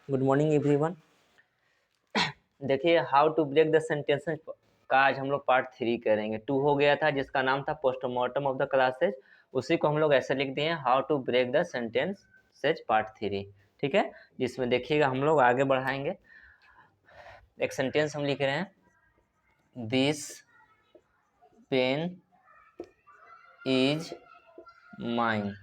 Good morning everyone. देखिए how to break the sentences का आज हम लोग पार्ट 3 करेंगे। 2 हो गया था जिसका नाम था पोस्टमार्टम ऑफ द क्लासेस, उसी को हम लोग ऐसे लिख दिए how to break the sentences part 3। ठीक है, जिसमें देखिएगा हम लोग आगे बढ़ाएंगे। एक सेंटेंस हम लिख रहे हैं, दिस पेन इज माइन।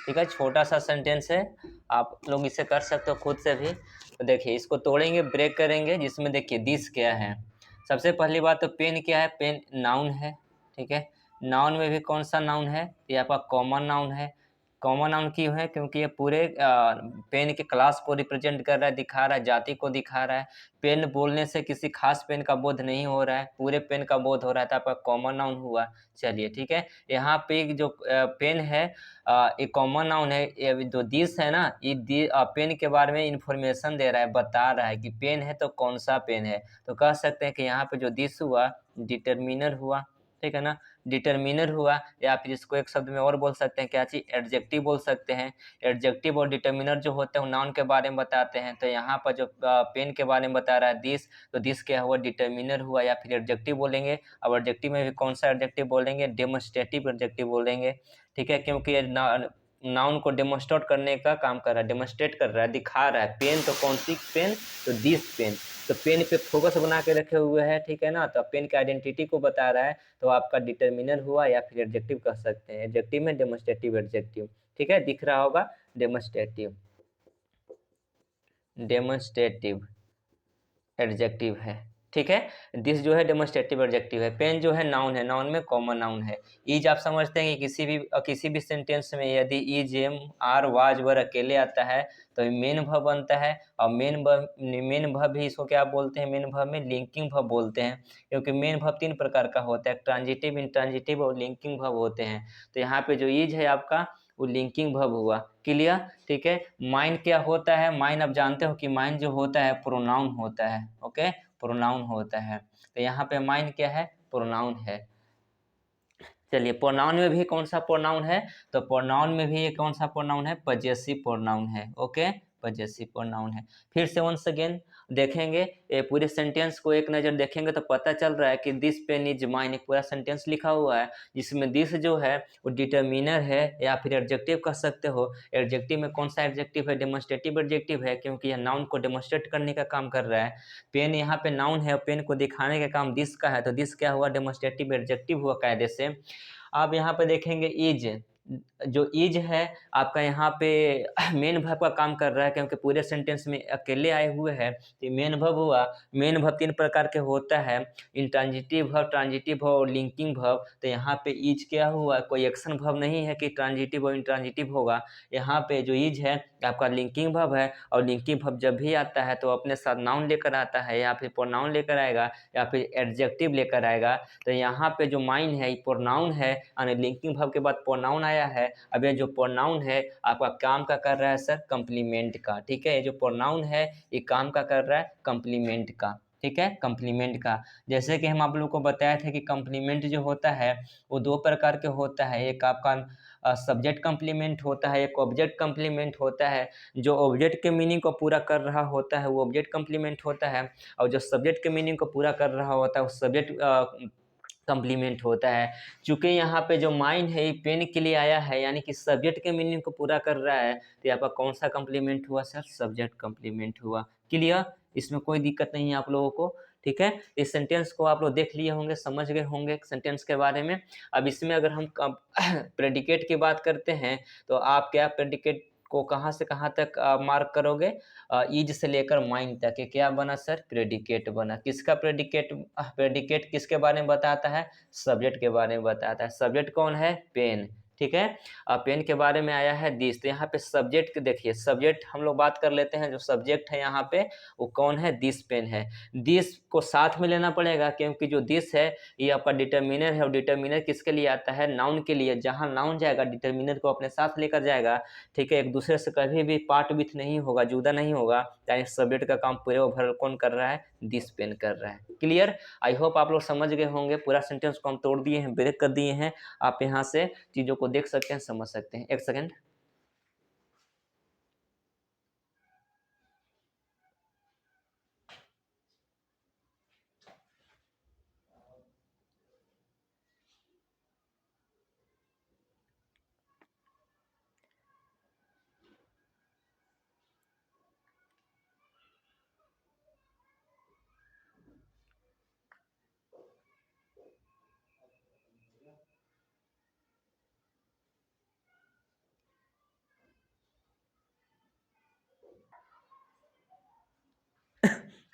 ठीक है, छोटा सा सेंटेंस है, आप लोग इसे कर सकते हो खुद से भी। तो देखिए इसको तोड़ेंगे, ब्रेक करेंगे। जिसमें देखिए दिस क्या है, सबसे पहली बात तो पेन क्या है, पेन नाउन है। ठीक है, नाउन में भी कौन सा नाउन है, ये आपका कॉमन नाउन है। कॉमन नाउन क्यों है, क्योंकि ये पूरे पेन के क्लास को रिप्रेजेंट कर रहा है, दिखा रहा है, जाति को दिखा रहा है। पेन बोलने से किसी खास पेन का बोध नहीं हो रहा है, पूरे पेन का बोध हो रहा है, तो आपका कॉमन नाउन हुआ। चलिए ठीक है, यहाँ पे जो पेन है एक कॉमन नाउन है। ये जो दिस है ना, ये पेन के बारे में इंफॉर्मेशन दे रहा है, बता रहा है कि पेन है तो कौन सा पेन है। तो कह सकते हैं कि यहाँ पे जो दिस हुआ डिटरमिनर हुआ। ठीक है ना, डिटरमिनर हुआ, या फिर इसको एक शब्द में और बोल सकते हैं, क्या चीज, एडजेक्टिव बोल सकते हैं। एडजेक्टिव और डिटरमिनर जो होते हैं नाउन के बारे में बताते हैं। तो यहाँ पर जो पेन के बारे में बता रहा है दिस, तो दिस क्या हुआ, डिटरमिनर हुआ, या फिर एडजेक्टिव बोलेंगे। अब एडजेक्टिव में भी कौन सा एडजेक्टिव बोलेंगे, डेमोन्स्ट्रेटिव एडजेक्टिव बोलेंगे। ठीक है, क्योंकि ये नाउन को डेमोन्स्ट्रेट करने का काम कर रहा है, डेमोन्स्ट्रेट कर रहा है, दिखा रहा है। पेन तो कौन सी पेन, तो दिस पेन। तो पेन पे फोकस बना के रखे हुए हैं। ठीक है ना, तो पेन की आइडेंटिटी को बता रहा है, तो आपका डिटरमिनर हुआ, या फिर एडजेक्टिव कह सकते हैं। एडजेक्टिव में डेमोन्स्ट्रेटिव एडजेक्टिव। ठीक है, दिख रहा होगा, डेमोन्स्ट्रेटिव, डेमोन्स्ट्रेटिव एडजेक्टिव है। ठीक है, दिस जो है डेमोन्स्ट्रेटिव एडजेक्टिव है। पेन जो है नाउन है, नाउन में कॉमन नाउन है। इज आप समझते हैं कि किसी भी सेंटेंस में यदि इज, एम, आर, वाज, वर अकेले आता है तो मेन वर्ब बनता है। और मेन वर्ब भी इसको क्या बोलते हैं, मेन वर्ब में लिंकिंग वर्ब बोलते हैं। क्योंकि मेन वर्ब 3 प्रकार का होता है, ट्रांजिटिव, इंट्रांजिटिव और लिंकिंग वर्ब होते हैं। तो यहाँ पे जो इज है आपका, वो लिंकिंग वर्ब हुआ। क्लियर। ठीक है, माइन क्या होता है, माइन आप जानते हो कि माइन जो होता है प्रोनाउन होता है। ओके, प्रोनाउन होता है। तो यहाँ पे माइन क्या है, प्रोनाउन है। चलिए प्रोनाउन में भी कौन सा प्रोनाउन है, तो प्रोनाउन में भी ये कौन सा प्रोनाउन है, पजेसिव प्रोनाउन है। ओके, पजेसिव प्रोनाउन है। फिर से वंस अगेन देखेंगे, ये पूरे सेंटेंस को एक नज़र देखेंगे तो पता चल रहा है कि दिस पेन इज माइन, एक पूरा सेंटेंस लिखा हुआ है, जिसमें दिस जो है वो डिटरमिनर है, या फिर एडजेक्टिव कह सकते हो। एडजेक्टिव में कौन सा एडजेक्टिव है, डेमोन्स्ट्रेटिव एडजेक्टिव है, क्योंकि यह नाउन को डेमोन्स्ट्रेट करने का काम कर रहा है। पेन यहाँ पे नाउन है और पेन को दिखाने का काम दिस का है, तो दिस क्या हुआ, डेमोन्स्ट्रेटिव एडजेक्टिव हुआ कायदे से। आप यहाँ पे देखेंगे इज, जो इज है आपका यहाँ पे मेन वर्ब का काम कर रहा है, क्योंकि पूरे सेंटेंस में अकेले आए हुए हैं, तो मेन वर्ब हुआ। मेन वर्ब 3 प्रकार के होता है, इंट्रांजिटिव वर्ब, ट्रांजिटिव वर्ब और लिंकिंग वर्ब। तो यहाँ पे इज क्या हुआ, कोई एक्शन वर्ब नहीं है कि ट्रांजिटिव और इंट्रांजिटिव होगा। यहाँ पे जो इज है आपका लिंकिंग वर्ब है, और लिंकिंग वर्ब जब भी आता है तो अपने साथ नाउन लेकर आता है, या फिर प्रोनाउन लेकर आएगा, या फिर एडजेक्टिव लेकर आएगा। तो यहाँ पे जो माइन है ये प्रोनाउन है, यानी लिंकिंग वर्ब के बाद प्रोनाउन आया है। अब ये जो प्रोनाउन है आपका काम का कर रहा है सर, कंप्लीमेंट का। ठीक है, ये जो प्रोनाउन है ये काम का कर रहा है, कंप्लीमेंट का। ठीक है, कंप्लीमेंट का। जैसे कि हम आप लोगों को बताया था कि कंप्लीमेंट जो होता है वो 2 प्रकार के होता है, एक आपका सब्जेक्ट कंप्लीमेंट होता है, एक ऑब्जेक्ट कंप्लीमेंट होता है। जो ऑब्जेक्ट के मीनिंग को पूरा कर रहा होता है वो ऑब्जेक्ट कंप्लीमेंट होता है, और जो सब्जेक्ट के मीनिंग को पूरा कर रहा होता है वो सब्जेक्ट कंप्लीमेंट होता है। चूंकि यहाँ पे जो माइन है ये पेन के लिए आया है, यानी कि सब्जेक्ट के मीनिंग को पूरा कर रहा है, तो यहाँ पर कौन सा कंप्लीमेंट हुआ सर, सब्जेक्ट कंप्लीमेंट हुआ। क्लियर, इसमें कोई दिक्कत नहीं है आप लोगों को। ठीक है, इस सेंटेंस को आप लोग देख लिए होंगे, समझ गए होंगे सेंटेंस के बारे में। अब इसमें अगर हम प्रेडिकेट की बात करते हैं, तो आप क्या प्रेडिकेट को कहाँ से कहाँ तक मार्क करोगे, इज से लेकर माइन तक। ये क्या बना सर, प्रेडिकेट बना। किसका प्रेडिकेट, प्रेडिकेट किसके बारे में बताता है, सब्जेक्ट के बारे में बताता है। सब्जेक्ट कौन है, पेन। ठीक है, पेन के बारे में आया है दिस। तो यहाँ पे सब्जेक्ट देखिए, सब्जेक्ट हम लोग बात कर लेते हैं, जो सब्जेक्ट है यहाँ पे वो कौन है, दिस पेन है। दिस को साथ में लेना पड़ेगा, क्योंकि जो दिस है ये आपका डिटरमिनर है, और डिटरमिनर किसके लिए आता है, नाउन के लिए। जहाँ नाउन जाएगा डिटरमिनर को अपने साथ लेकर जाएगा। ठीक है, एक दूसरे से कभी भी पार्ट विथ नहीं होगा, जुदा नहीं होगा, यानी सब्जेक्ट का काम पूरे ओवरऑल कौन कर रहा है, दिस पेन कर रहा है। क्लियर, आई होप आप लोग समझ गए होंगे। पूरा सेंटेंस को हम तोड़ दिए हैं, ब्रेक कर दिए हैं। आप यहाँ से चीज़ों को देख सकते हैं, समझ सकते हैं। एक सेकेंड।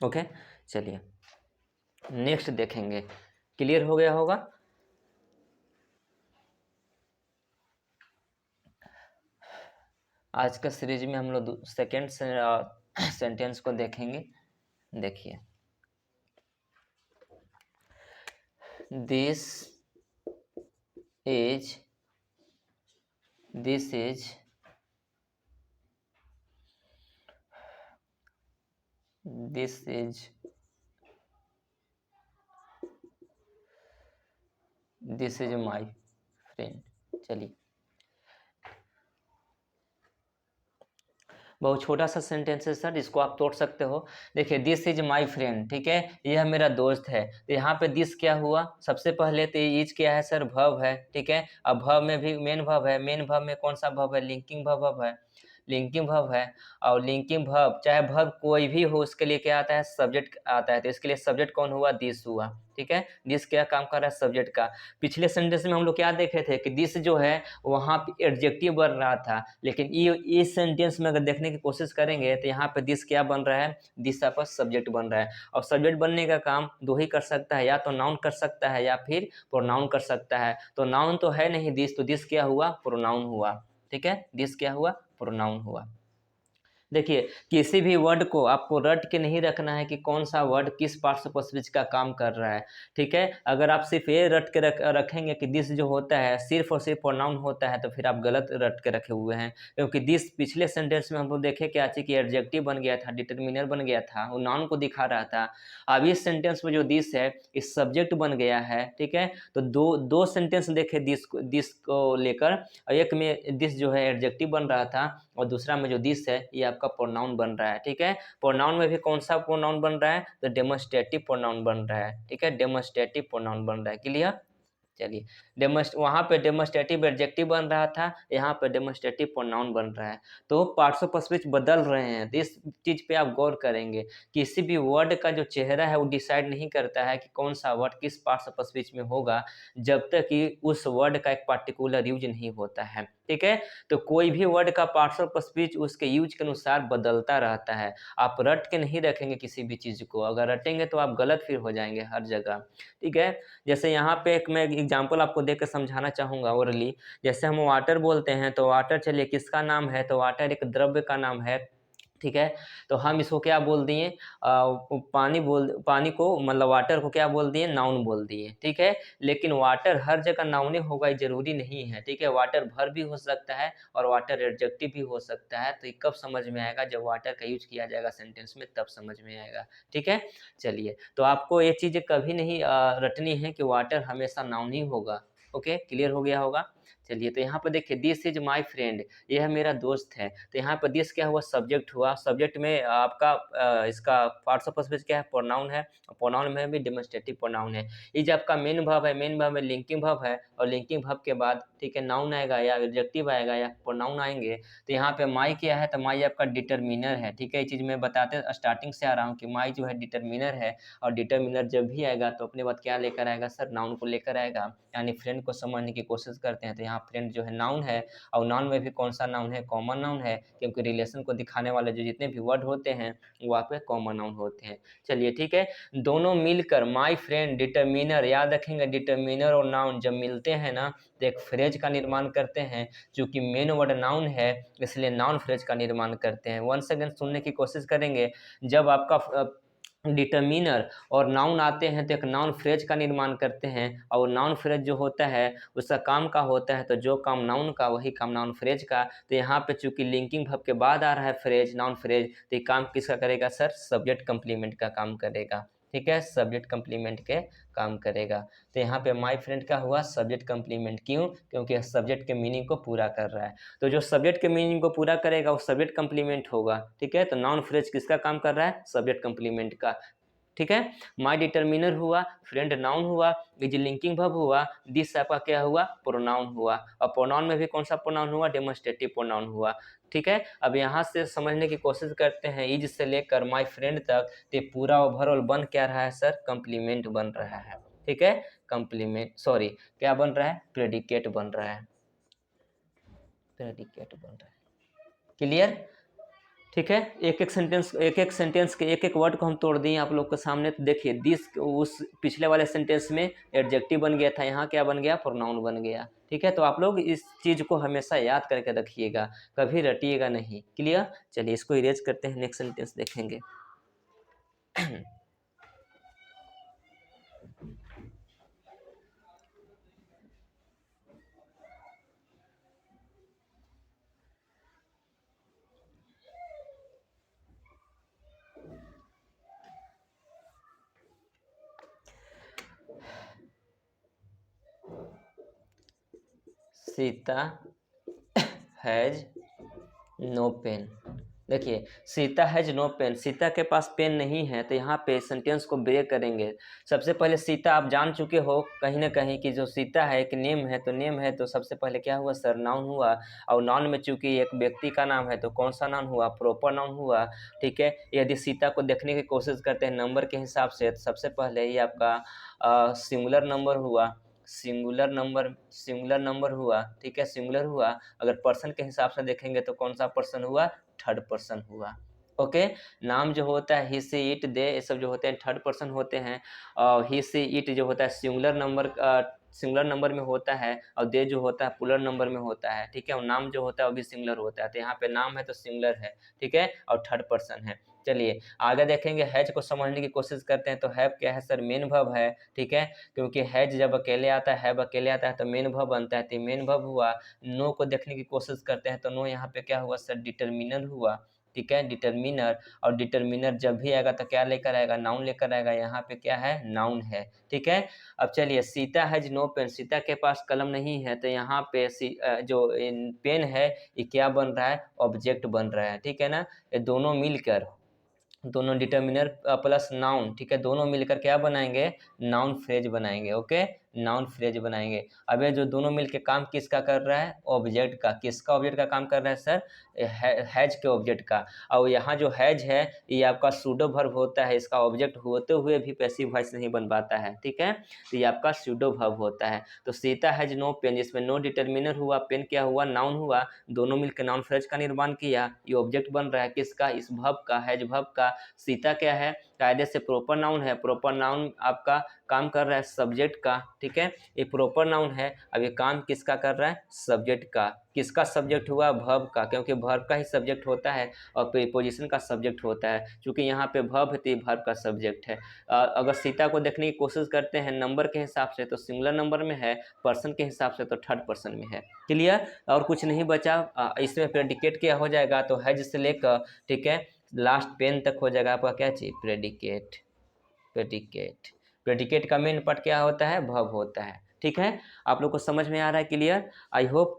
ओके, चलिए नेक्स्ट देखेंगे। क्लियर हो गया होगा। आज का सीरीज में हम लोग सेकेंड सेंटेंस को देखेंगे। देखिए, this is this is this is this is my friend. चलिए, बहुत छोटा सा सेंटेंस है सर, इसको आप तोड़ सकते हो। देखिए, दिस इज माई फ्रेंड, ठीक है, यह मेरा दोस्त है। तो यहाँ पे दिस क्या हुआ, सबसे पहले तो इज क्या है सर, भव है, ठीक है। अब भव में भी मेन भव है, मेन भव में कौन सा भव है, लिंकिंग भव है, लिंकिंग भव है। और लिंकिंग भव चाहे भव कोई भी हो, उसके लिए क्या आता है, सब्जेक्ट आता है। तो इसके लिए सब्जेक्ट कौन हुआ, दिस हुआ, ठीक है। दिस क्या काम कर रहा है, सब्जेक्ट का। पिछले सेंटेंस में हम लोग क्या देखे थे कि दिस जो है वहाँ पे एडजेक्टिव बन रहा था, लेकिन ये इस सेंटेंस में अगर देखने की कोशिश करेंगे तो यहाँ पे दिस क्या बन रहा है, दिस आपका सब्जेक्ट बन रहा है। और सब्जेक्ट बनने का काम दो ही कर सकता है, या तो नाउन कर सकता है या फिर प्रोनाउन कर सकता है। तो नाउन तो है नहीं दिस, तो दिस क्या हुआ, प्रोनाउन हुआ, ठीक है। दिस क्या हुआ, प्रोनाउन हुआ। देखिए, किसी भी वर्ड को आपको रट के नहीं रखना है कि कौन सा वर्ड किस पार्ट्स ऑफ स्पीच का काम कर रहा है, ठीक है। अगर आप सिर्फ ये रट के रखेंगे कि दिस जो होता है सिर्फ और सिर्फ प्रोनाउन होता है, तो फिर आप गलत रट के रखे हुए हैं। क्योंकि दिस पिछले सेंटेंस में हम लोग देखे क्या चीज कि एडजेक्टिव बन गया था, डिटरमिनर बन गया था, वो नाउन को दिखा रहा था। अब इस सेंटेंस में जो दिस है इस सब्जेक्ट बन गया है, ठीक है। तो दो दो सेंटेंस देखे दिस को लेकर, और एक में दिस जो है एडजेक्टिव बन रहा था, और दूसरा में जो दिस है ये आपका प्रोनाउन बन रहा है, ठीक है। प्रोनाउन में भी कौन सा प्रोनाउन बन रहा है, तो डेमोस्ट्रेटिव प्रोनाउन बन रहा है, ठीक है, डेमोस्ट्रेटिव प्रोनाउन बन रहा है। क्लियर। चलिए, वहाँ पे डेमोस्ट्रेटिव एडजेक्टिव बन रहा था, यहाँ पे डेमोस्ट्रेटिव प्रोनाउन बन रहा है। तो पार्ट्स ऑफ स्पीच बदल रहे हैं, तो इस चीज पे आप गौर करेंगे। किसी भी वर्ड का जो चेहरा है वो डिसाइड नहीं करता है कि कौन सा वर्ड किस पार्ट्स ऑफ स्पीच में होगा, जब तक कि उस वर्ड का एक पर्टिकुलर यूज नहीं होता है, ठीक है। तो कोई भी वर्ड का पार्ट्स ऑफ स्पीच उसके यूज के अनुसार बदलता रहता है। आप रट के नहीं रखेंगे किसी भी चीज को, अगर रटेंगे तो आप गलत फिर हो जाएंगे हर जगह, ठीक है। जैसे यहाँ पे एक मैं एग्जांपल आपको देकर समझाना चाहूँगा ओरली। जैसे हम वाटर बोलते हैं, तो वाटर चलिए किसका नाम है, तो वाटर एक द्रव्य का नाम है, ठीक है। तो हम इसको क्या बोल दिए, पानी को मतलब वाटर को क्या बोल दिए, नाउन बोल दिए, ठीक है। लेकिन वाटर हर जगह नाउन होगा ये जरूरी नहीं है, ठीक है। वाटर भर भी हो सकता है और वाटर एडजेक्टिव भी हो सकता है। तो ये कब समझ में आएगा, जब वाटर का यूज किया जाएगा सेंटेंस में, तब समझ में आएगा, ठीक है। चलिए, तो आपको ये चीज़ कभी नहीं रटनी है कि वाटर हमेशा नाउन ही होगा। ओके, क्लियर हो गया होगा। चलिए, तो यहाँ पर देखिए, दिस इज माई फ्रेंड, यह मेरा दोस्त है। तो यहाँ पर दिस क्या हुआ, सब्जेक्ट हुआ। सब्जेक्ट में आपका इसका पार्ट्स ऑफ स्पीच क्या है, प्रोनाउन है। प्रोनाउन में भी डेमोस्ट्रेटिव प्रोनाउन है। इज आपका मेन वर्ब है, मेन वर्ब में लिंकिंग वर्ब है, और लिंकिंग वर्ब के बाद ठीक है नाउन आएगा या एडजेक्टिव आएगा या प्रोनाउन आएंगे। तो यहाँ पे माई क्या है, तो माई आपका डिटरमिनर है, ठीक है। ये चीज़ मैं बताते स्टार्टिंग से आ रहा हूँ कि माई जो है डिटरमिनर है, और डिटरमिनर जब भी आएगा तो अपने बाद क्या लेकर आएगा सर, नाउन को लेकर आएगा। यानी फ्रेंड को समझने की कोशिश करते हैं, तो यहाँ फ्रेंड जो है नाउन है, और नाउन में भी कौन सा नाउन है, कॉमन नाउन है, क्योंकि रिलेशन को दिखाने वाले जो जितने भी वर्ड होते हैं वो आप पे कॉमन नाउन होते हैं। चलिए, ठीक है। दोनों मिलकर माई फ्रेंड डिटरमिनर, याद रखेंगे डिटरमिनर और नाउन जब मिलते हैं ना, तो एक फ्रेज का निर्माण करते हैं। चूंकि मेन वर्ड नाउन है, इसलिए नाउन फ्रेज का निर्माण करते हैं। वन सेकेंड सुनने की कोशिश करेंगे। जब आपका डिटरमिनर और नाउन आते हैं तो एक नाउन फ्रेज का निर्माण करते हैं, और नाउन फ्रेज जो होता है उसका काम का होता है, तो जो काम नाउन का वही काम नाउन फ्रेज का। तो यहाँ पे चूंकि लिंकिंग वर्ब के बाद आ रहा है फ्रेज, नाउन फ्रेज, तो ये काम किसका करेगा सर, सब्जेक्ट कंप्लीमेंट का काम करेगा, ठीक है। सब्जेक्ट कंप्लीमेंट के काम करेगा। तो यहाँ पे माई फ्रेंड का हुआ सब्जेक्ट कंप्लीमेंट, क्यों, क्योंकि सब्जेक्ट के मीनिंग को पूरा कर रहा है। तो जो सब्जेक्ट के मीनिंग को पूरा करेगा वो सब्जेक्ट कंप्लीमेंट होगा, ठीक है। तो नाउन फ्रेज किसका काम कर रहा है, सब्जेक्ट कंप्लीमेंट का, ठीक है। माई डिटरमिनर हुआ, फ्रेंड नाउन हुआ, इज लिंकिंग वर्ब हुआ, दिस आपका क्या हुआ, प्रोनाउन हुआ। और प्रोनाउन में भी कौन सा प्रोनाउन हुआ, डेमोस्ट्रेटिव प्रोनाउन हुआ, ठीक है। अब यहाँ से समझने की कोशिश करते हैं, इज से लेकर माई फ्रेंड तक, तो पूरा ओवरऑल बन क्या रहा है सर, कंप्लीमेंट बन रहा है, ठीक है। कंप्लीमेंट सॉरी क्या बन रहा है, प्रेडिकेट बन रहा है, प्रेडिकेट बन रहा है। क्लियर, ठीक है। एक एक सेंटेंस के एक एक वर्ड को हम तोड़ दिए आप लोग के सामने। तो देखिए दिस उस पिछले वाले सेंटेंस में एडजेक्टिव बन गया था, यहाँ क्या बन गया, प्रोनाउन बन गया। ठीक है, तो आप लोग इस चीज को हमेशा याद करके रखिएगा, कभी रटिएगा नहीं। क्लियर। चलिए इसको इरेज करते हैं, नेक्स्ट सेंटेंस देखेंगे। Sita has no pen. देखिए Sita has no pen, Sita के पास पेन नहीं है। तो यहाँ पे सेंटेंस को ब्रेक करेंगे। सबसे पहले सीता आप जान चुके हो कहीं ना कहीं कि जो सीता है एक नेम है, तो नेम है तो सबसे पहले क्या हुआ, सरनाउन हुआ। और नाउन में चूंकि एक व्यक्ति का नाम है तो कौन सा नाउन हुआ, प्रॉपर नाउन हुआ। ठीक है, यदि सीता को देखने की कोशिश करते हैं नंबर के हिसाब से, तो सबसे पहले ये आपका सिंगुलर नंबर हुआ, सिंगुलर नंबर हुआ। ठीक है, सिंगुलर हुआ। अगर पर्सन के हिसाब से देखेंगे तो कौन सा पर्सन हुआ, थर्ड पर्सन हुआ। ओके, नाम जो होता है ही सी इट दे, ये सब जो होते हैं थर्ड पर्सन होते हैं। और ही सी इट जो होता है सिंगुलर नंबर में होता है, और दे जो होता है प्लूरल नंबर में होता है। ठीक है, और नाम जो होता है वो भी सिंगुलर होता है। तो यहाँ पे नाम है तो सिंगुलर है। ठीक है, और थर्ड पर्सन है। चलिए आगे देखेंगे, हैज को समझने की कोशिश करते हैं। तो हैव क्या है सर, मेन वर्ब है। ठीक है, क्योंकि हैज जब अकेले आता है, हैव अकेले आता है तो मेन वर्ब बनता है, तो मेन वर्ब हुआ। नो को देखने की कोशिश करते हैं तो नो यहाँ पे क्या हुआ सर, डिटरमिनर हुआ। ठीक है, डिटरमिनर। और डिटरमिनर जब भी आएगा तो क्या लेकर आएगा, नाउन लेकर आएगा। यहाँ पे क्या है, नाउन है। ठीक है, अब चलिए Sita has no pen, Sita के पास कलम नहीं है। तो यहाँ पे जो पेन है ये क्या बन रहा है, ऑब्जेक्ट बन रहा है। ठीक है ना, ये दोनों मिलकर, दोनों डिटर्मिनर प्लस नाउन, ठीक है, दोनों मिलकर क्या बनाएंगे, नाउन फ्रेज बनाएंगे। ओके, नाउन फ्रेज बनाएंगे। अब ये जो दोनों मिलकर काम किसका कर रहा है, ऑब्जेक्ट का। किसका ऑब्जेक्ट का काम कर रहा है सर, हैज के ऑब्जेक्ट का। और यहाँ जो हैज है ये आपका सूडो वर्ब होता है, इसका ऑब्जेक्ट होते हुए भी पैसिव वॉइस नहीं बन पाता है। ठीक है, तो ये आपका सूडो वर्ब होता है। तो सीता हैज नो पेन, इसमें नो डिटर्मिनर हुआ, पेन क्या हुआ, नाउन हुआ। दोनों मिलकर नाउन फ्रेज का निर्माण किया। ये ऑब्जेक्ट बन रहा है किसका, इस वर्ब का, हैज वर्ब का। सीता क्या है, कायदे से प्रॉपर नाउन है। प्रॉपर नाउन आपका काम कर रहा है सब्जेक्ट का। ठीक है, ये प्रॉपर नाउन है। अब ये काम किसका कर रहा है, सब्जेक्ट का। किसका सब्जेक्ट हुआ, वर्ब का, क्योंकि वर्ब का ही सब्जेक्ट होता है और प्रीपोजिशन का सब्जेक्ट होता है। क्योंकि यहाँ पे वर्ब है तो ये वर्ब का सब्जेक्ट है। अगर सीता को देखने की कोशिश करते हैं नंबर के हिसाब से तो सिंगुलर नंबर में है, पर्सन के हिसाब से तो थर्ड पर्सन में है। क्लियर, और कुछ नहीं बचा। इसमें प्रेडिकेट क्या हो जाएगा, तो हैज से लेकर, ठीक है, लास्ट पेन तक हो जाएगा आपका क्या चीज, प्रेडिकेट। प्रेडिकेट, प्रेडिकेट का मेन पार्ट क्या होता है, वर्ब होता है। ठीक है, आप लोग को समझ में आ रहा है, क्लियर। आई होप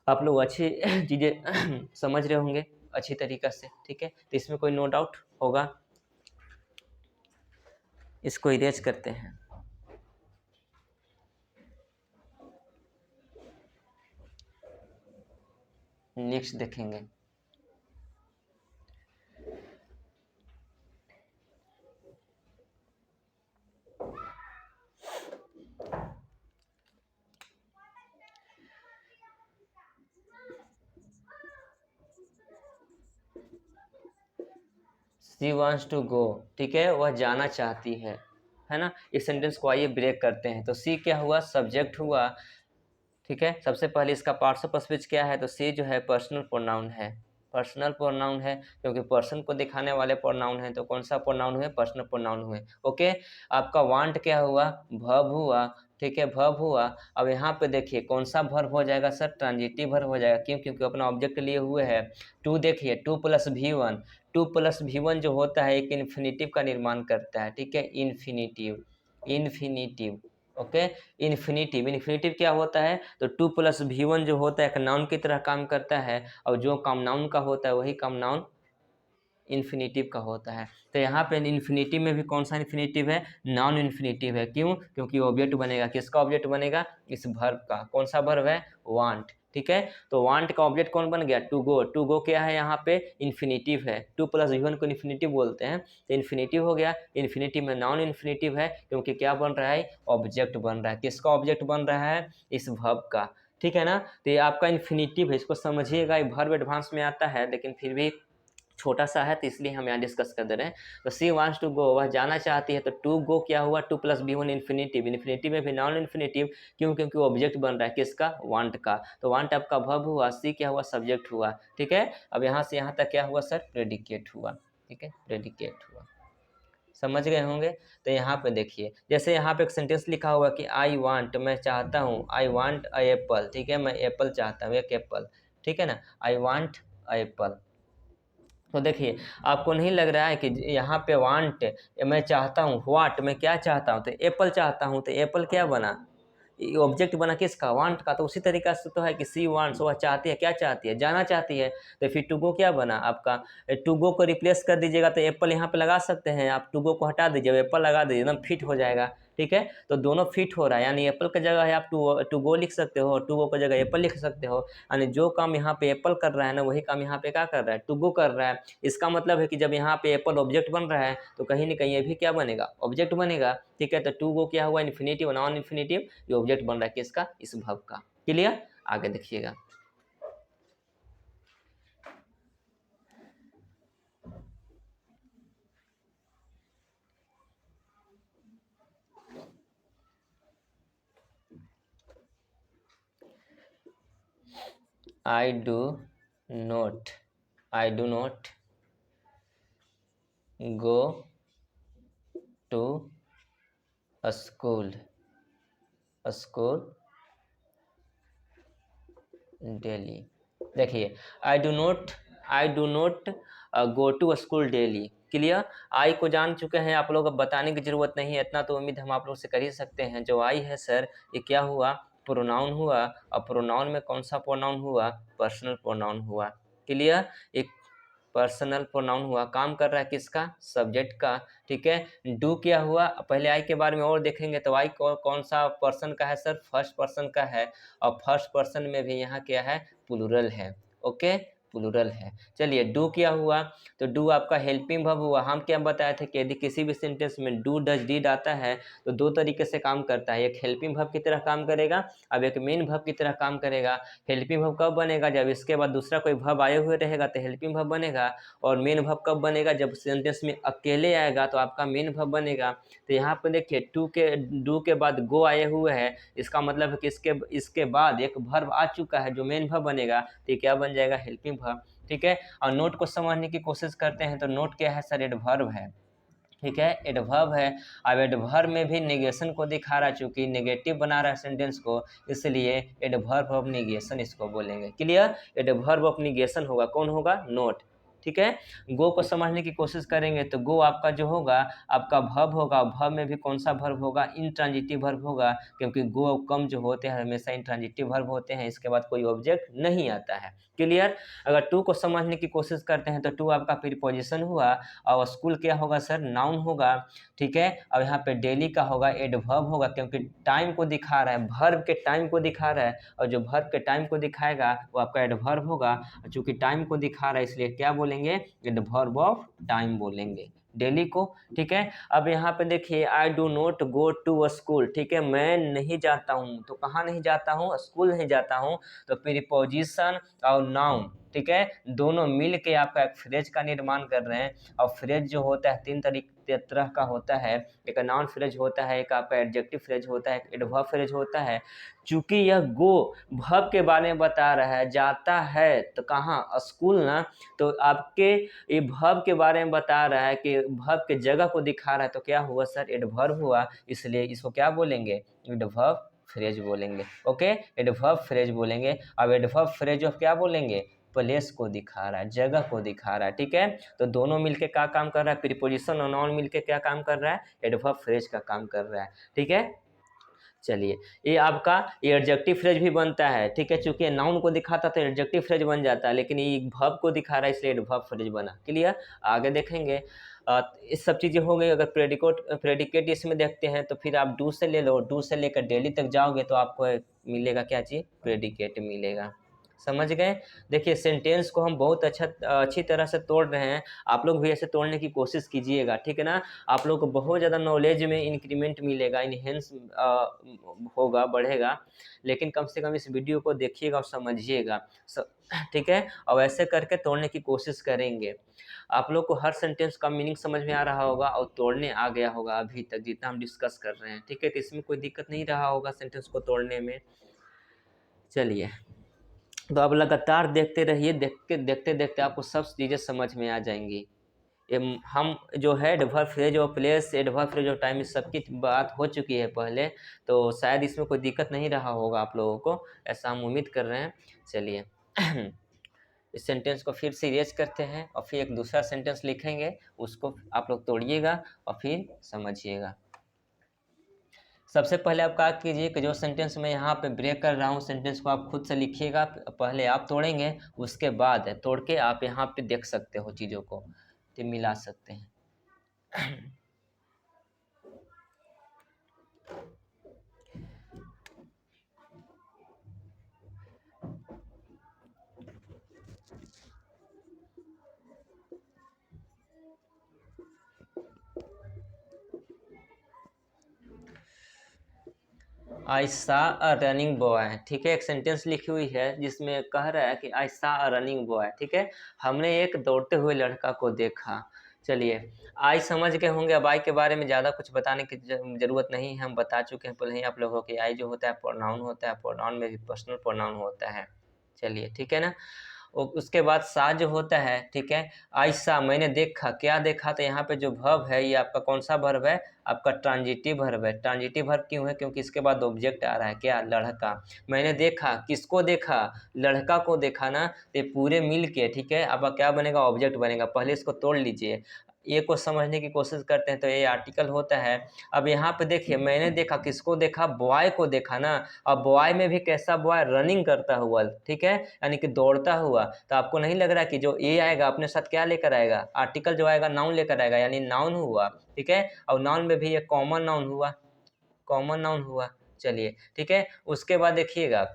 आप लोग अच्छी चीजें समझ रहे होंगे अच्छी तरीका से। ठीक है, तो इसमें कोई नो डाउट होगा। इसको इरेज करते हैं। नेक्स्ट देखेंगे। शी वॉन्ट्स टू गो, ठीक है, वह जाना चाहती है ना। इस सेंटेंस को आइए ब्रेक करते हैं। तो सी क्या हुआ, सब्जेक्ट हुआ। ठीक है, सबसे पहले इसका पार्ट्स ऑफ स्पीच क्या है, तो सी जो है पर्सनल प्रोनाउन है। पर्सनल प्रोनाउन है क्योंकि पर्सन को दिखाने वाले प्रोनाउन है। तो कौन सा प्रोनाउन हुए, पर्सनल प्रोनाउन हुए। ओके, आपका वांट क्या हुआ, वर्ब हुआ। ठीक है, वर्ब हुआ। अब यहाँ पे देखिए कौन सा वर्ब हो जाएगा सर, ट्रांजिटिव वर्ब हो जाएगा। क्यों, क्योंकि अपना ऑब्जेक्ट लिए हुए है। टू देखिए, two plus V1, two plus V1 जो होता है एक इन्फिनिटिव का निर्माण करता है। ठीक है, infinitive, infinitive. Okay, infinitive, infinitive क्या होता है, तो टू प्लस V1 जो होता है एक नाउन की तरह काम करता है। और जो काम नाउन का होता है वही काम नाउन इन्फिनिटिव का होता है। तो यहाँ पे इन्फिनिटिव में भी कौन सा इन्फिनिटिव है, नॉन इन्फिनिटिव है। क्यों, क्योंकि ऑब्जेक्ट बनेगा, किसका ऑब्जेक्ट बनेगा, इस वर्ब का। कौन सा वर्ब है, वांट। ठीक है, तो वांट का ऑब्जेक्ट कौन बन गया, टू गो। टू गो क्या है, यहाँ पे इन्फिनिटिव है। टू प्लस V1 को इन्फिनिटिव बोलते हैं, तो इन्फिनिटिव हो गया। इन्फिनिटिव में नॉन इन्फिनिटिव है क्योंकि क्या बन रहा है, ऑब्जेक्ट बन रहा है। किसका ऑब्जेक्ट बन रहा है, इस वर्ब का। ठीक है ना, तो ये आपका इन्फिनिटिव है, इसको समझिएगा। ये वर्ब एडवांस में आता है लेकिन फिर भी छोटा सा है तो इसलिए हम यहाँ डिस्कस कर दे रहे हैं। तो सी वांट्स टू गो, वह जाना चाहती है, तो टू गो क्या हुआ, to plus B one infinitive, infinitive में भी नॉन इन्फिनेटिव, क्यों, क्योंकि ऑब्जेक्ट बन रहा है किसका, वांट का, तो वांट आपका वर्ब हुआ, सी क्या हुआ, सब्जेक्ट हुआ। ठीक है, अब यहाँ से यहाँ तक क्या हुआ सर, प्रेडिकेट हुआ। ठीक है, प्रेडिकेट हुआ, समझ गए होंगे। तो यहाँ पे देखिए, जैसे यहाँ पे एक सेंटेंस लिखा हुआ कि आई वांट, मैं चाहता हूँ, आई वांट अ एप्पल, ठीक है, मैं एप्पल चाहता हूँ, एक एप्पल, ठीक है ना, आई वांट अ एप्पल। तो देखिए, आपको नहीं लग रहा है कि यहाँ पे वांट, मैं चाहता हूँ, व्हाट, मैं क्या चाहता हूँ, तो एप्पल चाहता हूँ, तो एप्पल क्या बना, ऑब्जेक्ट बना किसका, वांट का। तो उसी तरीका से तो है कि सी वांट्स, वह चाहती है, क्या चाहती है, जाना चाहती है। तो फिर टू गो क्या बना आपका, टू गो को रिप्लेस कर दीजिएगा तो एप्पल यहाँ पे लगा सकते हैं आप, टू गो को हटा दीजिए, एप्पल लगा दीजिए, एकदम फिट हो जाएगा। ठीक है, तो दोनों फिट हो रहा है, यानी एप्पल की जगह है आप टू गो लिख सकते हो, टू गो की जगह एप्पल लिख सकते हो, यानी जो काम यहाँ पे एप्पल कर रहा है ना, वही काम यहाँ पे क्या कर रहा है, टू गो कर रहा है। इसका मतलब है कि जब यहाँ पे एप्पल ऑब्जेक्ट बन रहा है तो कहीं ना कहीं ये भी क्या बनेगा, ऑब्जेक्ट बनेगा। ठीक है, तो टू गो क्या हुआ, इन्फिनेटिव, नॉन इन्फिनेटिव, ये ऑब्जेक्ट बन रहा है किसका, इस वर्ब का। क्लियर, आगे देखिएगा। I do not go to a school daily। देखिए, I do not go to school daily. Clear, I को जान चुके हैं आप लोग, अब बताने की जरूरत नहीं है, इतना तो उम्मीद हम आप लोग से कर ही सकते हैं। जो आई है सर, ये क्या हुआ, प्रोनाउन हुआ, और प्रोनाउन में कौन सा प्रोनाउन हुआ, पर्सनल प्रोनाउन हुआ। क्लियर, एक पर्सनल प्रोनाउन हुआ, काम कर रहा है किसका, सब्जेक्ट का। ठीक है, डू क्या हुआ, पहले आई के बारे में और देखेंगे तो आई कौन सा पर्सन का है सर, फर्स्ट पर्सन का है, और फर्स्ट पर्सन में भी यहाँ क्या है, प्लूरल है। ओके, प्लूरल है। चलिए, डू क्या हुआ, तो डू आपका हेल्पिंग वर्ब हुआ। हम क्या बताए थे कि यदि किसी भी सेंटेंस में डू डज डीड आता है तो दो तरीके से काम करता है, एक हेल्पिंग वर्ब की तरह काम करेगा, अब एक मेन वर्ब की तरह काम करेगा। हेल्पिंग वर्ब कब बनेगा, जब इसके बाद दूसरा कोई वर्ब आए हुए रहेगा तो हेल्पिंग वर्ब बनेगा, और मेन वर्ब कब बनेगा, जब सेंटेंस में अकेले आएगा तो आपका मेन वर्ब बनेगा। तो यहाँ पर देखिए, डू के बाद गो आए हुए हैं, इसका मतलब है कि इसके बाद एक वर्ब आ चुका है जो मेन वर्ब बनेगा, तो क्या बन जाएगा, हेल्पिंग वर्ब। ठीक है, और नोट को समझने की कोशिश करते हैं तो नोट क्या है सर, एडवर्ब है। ठीक है, एडवर्ब है। अब एडवर्ब में भी नेगेशन को दिखा रहा है, चूंकि नेगेटिव बना रहा है सेंटेंस को, इसलिए एडवर्ब ऑफ नेगेशन इसको बोलेंगे। क्लियर, एडवर्ब ऑफ नेगेशन होगा, कौन होगा, नोट। ठीक है, गो को समझने की कोशिश करेंगे तो गो आपका जो होगा, आपका वर्ब होगा, वर्ब में भी कौन सा वर्ब होगा, इंट्रांजिटिव वर्ब होगा, क्योंकि गो और कम जो होते हैं हमेशा इंट्रांजिटिव वर्ब होते हैं, इसके बाद कोई ऑब्जेक्ट नहीं आता है। क्लियर, अगर टू को समझने की कोशिश करते हैं तो टू आपका प्रीपोजिशन हुआ, और स्कूल क्या होगा सर, नाउन होगा। ठीक है, अब यहाँ पे डेली का होगा, एडवर्ब होगा, क्योंकि टाइम को दिखा रहा है, वर्ब के टाइम को दिखा रहा है, और जो वर्ब के टाइम को दिखाएगा वो आपका एडवर्ब होगा। चूंकि टाइम को दिखा रहा है इसलिए क्या बोलेंगे, एडवर्ब ऑफ टाइम बोलेंगे डेली को। ठीक है, अब यहाँ पे देखिए, I do not go to school. ठीक है, मैं नहीं जाता हूँ, तो कहाँ नहीं जाता हूँ, स्कूल नहीं जाता हूँ, तो प्रीपोजिशन और नाउन, ठीक है, दोनों मिल के आपका एक फ्रेज का निर्माण कर रहे हैं। और फ्रेज जो होता है तीन तरह का होता है, एक नाउन फ्रेज होता है, एक आपका एडजेक्टिव फ्रेज होता है, एक एडवर्ब फ्रेज होता है। चूंकि यह गो वर्ब के बारे में बता रहा है, जाता है तो कहाँ, स्कूल ना, तो आपके ये वर्ब के बारे में बता रहा है कि वर्ब के जगह को दिखा रहा है, तो क्या हुआ सर, एडवर्ब हुआ, इसलिए इसको क्या बोलेंगे, एडवर्ब फ्रेज बोलेंगे। ओके, एडवर्ब फ्रेज बोलेंगे। अब एडवर्ब फ्रेज ऑफ क्या बोलेंगे, प्लेस को दिखा रहा है, जगह को दिखा रहा है। ठीक है, तो दोनों मिलके क्या काम कर रहा है, प्रीपोजिशन और नाउन मिलके क्या काम कर रहा है, एडवर्ब फ्रेज का काम कर रहा है। ठीक है, चलिए, ये आपका ये एडजेक्टिव फ्रेज भी बनता है। ठीक है, चूंकि नाउन को दिखाता तो एडजेक्टिव फ्रेज बन जाता है, लेकिन ये वर्ब को दिखा रहा है इसलिए एडवर्ब फ्रेज बना। क्लियर, आगे देखेंगे। इस सब चीज़ें हो गई। अगर प्रेडिकेट इसमें देखते हैं तो फिर आप डू से ले लो, डू से लेकर डेली तक जाओगे तो आपको मिलेगा क्या चीज़, प्रेडिकेट मिलेगा। समझ गए। देखिए सेंटेंस को हम बहुत अच्छी तरह से तोड़ रहे हैं, आप लोग भी ऐसे तोड़ने की कोशिश कीजिएगा, ठीक है ना। आप लोग को बहुत ज़्यादा नॉलेज में इंक्रीमेंट मिलेगा, इनहेंस होगा, बढ़ेगा। लेकिन कम से कम इस वीडियो को देखिएगा और समझिएगा, ठीक है। और ऐसे करके तोड़ने की कोशिश करेंगे। आप लोग को हर सेंटेंस का मीनिंग समझ में आ रहा होगा और तोड़ने आ गया होगा अभी तक जितना हम डिस्कस कर रहे हैं, ठीक है। तो इसमें कोई दिक्कत नहीं रहा होगा सेंटेंस को तोड़ने में। चलिए, तो आप लगातार देखते रहिए, देखते देखते आपको सब चीज़ें समझ में आ जाएंगी। हम जो है एडवर्ब फ्रेज और प्लेस, एडवर्ब फ्रेज और टाइम, इस सबकी बात हो चुकी है पहले, तो शायद इसमें कोई दिक्कत नहीं रहा होगा आप लोगों को, ऐसा हम उम्मीद कर रहे हैं। चलिए इस सेंटेंस को फिर से इरेज करते हैं और फिर एक दूसरा सेंटेंस लिखेंगे, उसको आप लोग तोड़िएगा और फिर समझिएगा। सबसे पहले आप क्या कीजिए कि जो सेंटेंस मैं यहाँ पे ब्रेक कर रहा हूँ, सेंटेंस को आप खुद से लिखिएगा, पहले आप तोड़ेंगे, उसके बाद तोड़ के आप यहाँ पे देख सकते हो चीज़ों को, तो मिला सकते हैं। आई सा अ रनिंग बॉय, ठीक है। एक सेंटेंस लिखी हुई है जिसमें कह रहा है कि आई सा अ रनिंग बॉय, ठीक है। हमने एक दौड़ते हुए लड़का को देखा। चलिए, आई समझ गए होंगे। अब आई के बारे में ज़्यादा कुछ बताने की ज़रूरत नहीं है, हम बता चुके हैं पहले ही आप लोगों को। आई जो होता है प्रोनाउन होता है, प्रोनाउन में भी पर्सनल प्रोनाउन होता है। चलिए, ठीक है ना। उसके बाद सा जो होता है, ठीक है। ऐसा मैंने देखा, क्या देखा, तो यहाँ पे जो वर्ब है ये आपका कौन सा वर्ब है, आपका ट्रांजिटिव वर्ब है। ट्रांजिटिव वर्ब क्यों है, क्योंकि इसके बाद ऑब्जेक्ट आ रहा है, क्या, लड़का। मैंने देखा, किसको देखा, लड़का को देखा ना। ये पूरे मिल के, ठीक है, अब क्या बनेगा, ऑब्जेक्ट बनेगा। पहले इसको तोड़ लीजिए, ए को समझने की कोशिश करते हैं, तो ये आर्टिकल होता है। अब यहाँ पे देखिए, मैंने देखा, किसको देखा, बॉय को देखा ना। अब बॉय में भी कैसा बॉय, रनिंग करता हुआ, ठीक है, यानी कि दौड़ता हुआ। तो आपको नहीं लग रहा कि जो ए आएगा अपने साथ क्या लेकर आएगा, आर्टिकल जो आएगा नाउन लेकर आएगा, यानी नाउन हुआ, ठीक है। और नाउन में भी एक कॉमन नाउन हुआ, कॉमन नाउन हुआ। चलिए, ठीक है। उसके बाद देखिएगा,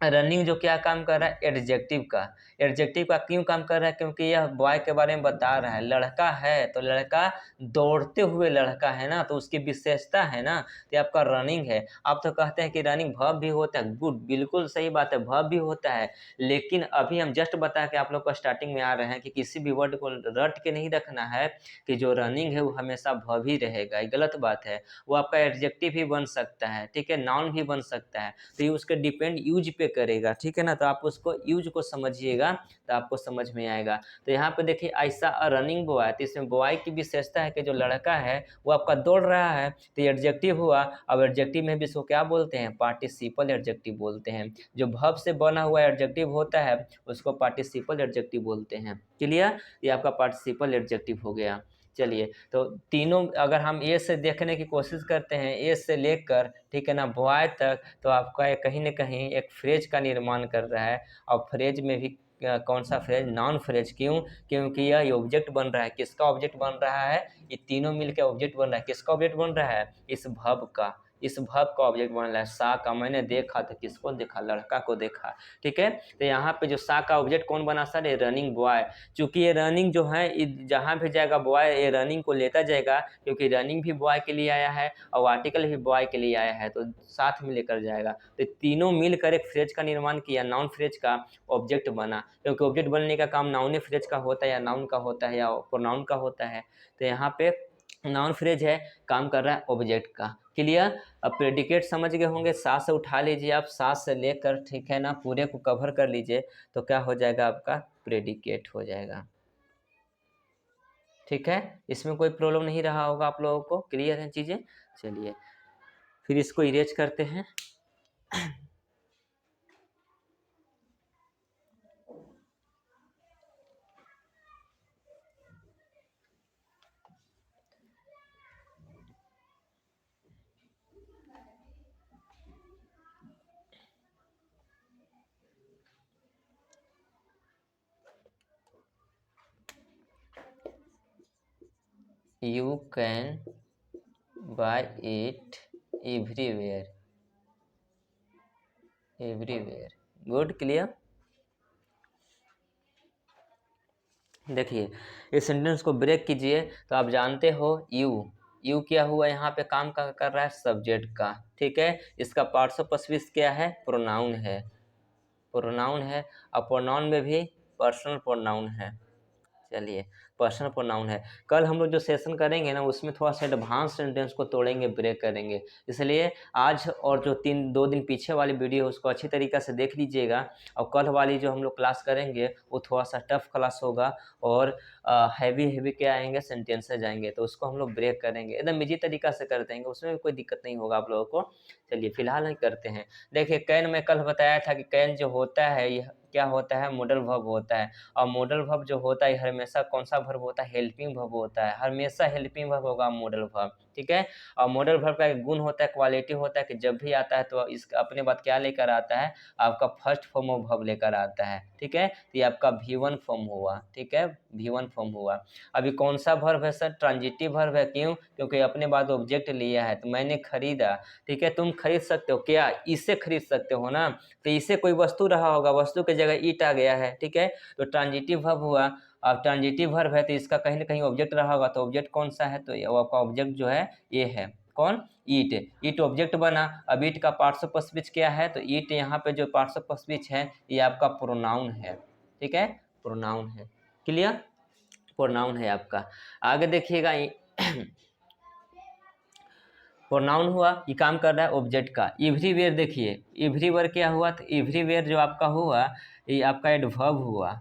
रनिंग जो क्या काम कर रहा है, एडजेक्टिव का। एडजेक्टिव का क्यों काम कर रहा है, क्योंकि यह बॉय के बारे में बता रहा है। लड़का है तो लड़का दौड़ते हुए लड़का है ना, तो उसकी विशेषता है ना, तो आपका रनिंग है। आप तो कहते हैं कि रनिंग वर्ब भी होता है, गुड, बिल्कुल सही बात है, वर्ब भी होता है। लेकिन अभी हम जस्ट बता के आप लोग को स्टार्टिंग में आ रहे हैं कि किसी भी वर्ड को रट के नहीं रखना है कि जो रनिंग है वो हमेशा वर्ब ही रहेगा, ये गलत बात है। वो आपका एडजेक्टिव भी बन सकता है, ठीक है, नाउन भी बन सकता है। तो ये उसके डिपेंड यूज पे करेगा, ठीक है ना। तो आप उसको यूज को समझिएगा तो आपको समझ में आएगा। तो यहाँ पे देखिए, ऐसा रनिंग बॉय, तो इसमें बॉय की विशेषता है कि जो लड़का है वो आपका दौड़ रहा है, तो ये एडजेक्टिव हुआ। अब एडजेक्टिव में भी इसको क्या बोलते हैं, पार्टिसिपल एडजेक्टिव बोलते हैं। जो वर्ब से बना हुआ एडजेक्टिव होता है उसको पार्टिसिपल एडजेक्टिव बोलते हैं। क्लियर, ये आपका पार्टिसिपल एडजेक्टिव हो गया। चलिए, तो तीनों अगर हम ए से देखने की कोशिश करते हैं, ए से लेकर, ठीक है ना, बॉय तक, तो आपका कहीं ना कहीं एक फ्रेज का निर्माण कर रहा है। और फ्रेज में भी कौन सा फ्रेज, नॉन फ्रेज। क्यों, क्योंकि यह ऑब्जेक्ट बन रहा है। किसका ऑब्जेक्ट बन रहा है, ये तीनों मिलकर ऑब्जेक्ट बन रहा है। किसका ऑब्जेक्ट बन रहा है, इस वर्ब का, इस वर्ब का ऑब्जेक्ट बन रहा है। सा का मैंने देखा, तो किसको देखा, लड़का को देखा, ठीक है। तो यहाँ पे जो सा का ऑब्जेक्ट कौन बना सर, ये रनिंग बॉय। चूंकि ये रनिंग जो है जहाँ भी जाएगा बॉय, ये रनिंग को लेता जाएगा, क्योंकि रनिंग भी बॉय के लिए आया है और आर्टिकल भी बॉय के लिए आया है, तो साथ में लेकर जाएगा। तो तीनों मिलकर एक फ्रेज का निर्माण किया, नाउन फ्रेज का ऑब्जेक्ट बना। क्योंकि ऑब्जेक्ट बनने का काम नाउन फ्रेज का होता है, या नाउन का होता है, या प्रोनाउन का होता है। तो यहाँ पे नाउन फ्रेज है, काम कर रहा है ऑब्जेक्ट का। क्लियर। अब प्रेडिकेट समझ गए होंगे, सा से उठा लीजिए आप, सा से लेकर, ठीक है ना, पूरे को कवर कर लीजिए, तो क्या हो जाएगा, आपका प्रेडिकेट हो जाएगा। ठीक है, इसमें कोई प्रॉब्लम नहीं रहा होगा आप लोगों को, क्लियर है चीज़ें। चलिए, फिर इसको इरेज करते हैं। You can buy it everywhere, everywhere, good, clear। देखिए इस सेंटेंस को ब्रेक कीजिए। तो आप जानते हो यू क्या हुआ, यहाँ पे काम कर रहा है सब्जेक्ट का, ठीक है। इसका पार्ट्स ऑफ स्पीच क्या है, प्रोनाउन है, प्रोनाउन है। और प्रोनाउन में भी पर्सनल प्रोनाउन है। चलिए पर्सनल प्रोनाउन है। कल हम लोग जो सेशन करेंगे ना उसमें थोड़ा सा एडवांस सेंटेंस को तोड़ेंगे, ब्रेक करेंगे। इसलिए आज और जो 2 दिन पीछे वाली वीडियो है उसको अच्छी तरीक़ा से देख लीजिएगा। और कल वाली जो हम लोग क्लास करेंगे वो थोड़ा सा टफ क्लास होगा और हैवी क्या आएंगे, सेंटेंसेज आएंगे, तो उसको हम लोग ब्रेक करेंगे, एकदम इजी तरीक़ा से कर देंगे, उसमें भी कोई दिक्कत नहीं होगा आप लोगों को। चलिए फिलहाल हम करते हैं। देखिए कैन में कल बताया था कि कैन जो होता है यह क्या होता है, मॉडल वर्ब होता है। और मॉडल वर्ब जो होता है हमेशा कौन सा वर्ब होता है, हेल्पिंग वर्ब होता है, हमेशा हेल्पिंग वर्ब होगा मॉडल वर्ब, ठीक है। और मॉडल वर्ब का एक गुण होता है, क्वालिटी होता है कि जब भी आता है तो इस अपने बाद क्या लेकर आता है, आपका फर्स्ट फॉर्म ऑफ वर्ब लेकर आता है, ठीक है। तो ये आपका V1 फॉर्म हुआ, ठीक है, V1 फॉर्म हुआ। अभी कौन सा वर्ब है सर, ट्रांजिटिव वर्ब है, क्यों, क्योंकि अपने बाद ऑब्जेक्ट लिया है। तो मैंने खरीदा, ठीक है, तुम खरीद सकते हो क्या, इससे खरीद सकते हो ना, तो इससे कोई वस्तु रहा होगा, वस्तु की जगह ईट आ गया है, ठीक है। तो ट्रांजिटिव वर्ब हुआ। अब ट्रांजिटिव वर्ब है तो इसका कहीं ना कहीं ऑब्जेक्ट रहा होगा, तो ऑब्जेक्ट कौन सा है, तो वो आपका ऑब्जेक्ट जो है ये है, कौन, ईट। ईट ऑब्जेक्ट बना। अब ईट का पार्ट्स ऑफ स्पीच क्या है, तो ईट यहाँ पे जो पार्ट्स ऑफ स्पीच है ये आपका प्रोनाउन है, ठीक है, प्रोनाउन है, क्लियर, प्रोनाउन है आपका। आगे देखिएगा प्रोनाउन हुआ, ये काम कर रहा है ऑब्जेक्ट का। एवरीवेयर देखिए, एवरीवेयर क्या हुआ, तो एवरीवेयर जो आपका हुआ ये आपका एडवर्ब हुआ,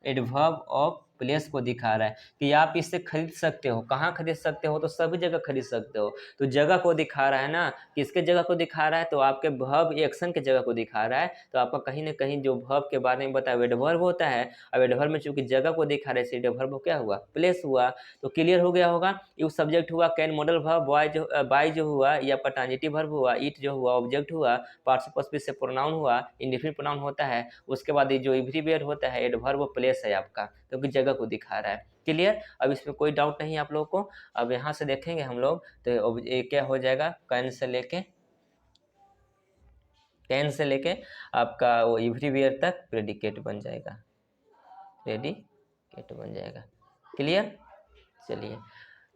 एडवर्ब ऑफ प्लेस को दिखा रहा है कि आप इससे खरीद सकते हो, कहाँ खरीद सकते हो, तो सभी जगह खरीद सकते हो। तो जगह को दिखा रहा है ना, किसके जगह को दिखा रहा है, तो आपके वर्ब एक्शन के जगह को दिखा रहा है। तो आपका कहीं ना कहीं जो वर्ब के बारे में बताया एडवर्ब होता है। अब एडवर्ब में चूंकि जगह को दिखा रहा है इसलिए एडवर्ब क्या हुआ, प्लेस हुआ। तो क्लियर हो गया होगा। यू सब्जेक्ट हुआ, कैन मॉडल वर्ब, बाय जो हुआ ये आपका ट्रांजिटिव वर्ब हुआ, ईट जो हुआ ऑब्जेक्ट हुआ, पार्ट्स ऑफ स्पीच से प्रोनाउन हुआ, इंडेफिनिट प्रोनाउन होता है। उसके बाद ये जो एवरीवेयर होता है एडवर्ब प्लेस है आपका, क्योंकि जगह को दिखा रहा है, क्लियर। अब इसमें कोई डाउट नहीं है आप लोगों को। अब यहाँ से देखेंगे हम लोग तो ये क्या हो जाएगा, कैन से लेके आपका वो एवरीवेयर तक प्रेडिकेट बन जाएगा, प्रेडिकेट बन जाएगा, क्लियर। चलिए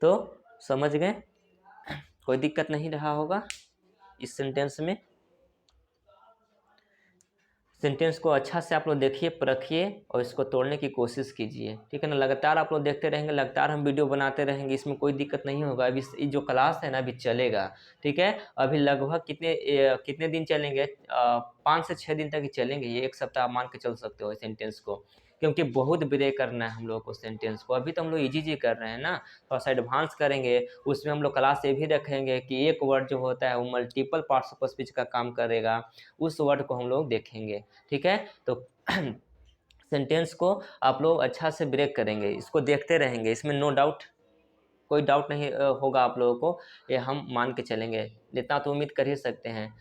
तो समझ गए, कोई दिक्कत नहीं रहा होगा इस सेंटेंस में। सेंटेंस को अच्छा से आप लोग देखिए, परखिए और इसको तोड़ने की कोशिश कीजिए, ठीक है ना। लगातार आप लोग देखते रहेंगे, लगातार हम वीडियो बनाते रहेंगे, इसमें कोई दिक्कत नहीं होगा। अभी ये जो क्लास है ना अभी चलेगा, ठीक है। अभी लगभग कितने दिन चलेंगे, 5 से 6 दिन तक ही चलेंगे, ये 1 सप्ताह मान के चल सकते हो सेंटेंस को, क्योंकि बहुत ब्रेक करना है हम लोग को सेंटेंस को। अभी तो हम लोग इजी कर रहे हैं ना, थोड़ा सा एडवांस करेंगे। उसमें हम लोग क्लास ये भी रखेंगे कि एक वर्ड जो होता है वो मल्टीपल पार्ट्स ऑफ स्पीच का काम करेगा, उस वर्ड को हम लोग देखेंगे, ठीक है। तो सेंटेंस को आप लोग अच्छा से ब्रेक करेंगे, इसको देखते रहेंगे, इसमें नो डाउट, कोई डाउट नहीं होगा आप लोगों को, ये हम मान के चलेंगे, इतना तो उम्मीद कर ही सकते हैं।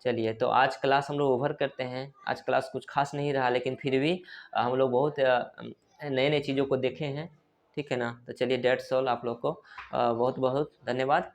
चलिए तो आज क्लास हम लोग ओवर करते हैं। आज क्लास कुछ खास नहीं रहा, लेकिन फिर भी हम लोग बहुत नए नए चीज़ों को देखे हैं, ठीक है ना। तो चलिए डेट्स ऑल, आप लोग को बहुत बहुत धन्यवाद।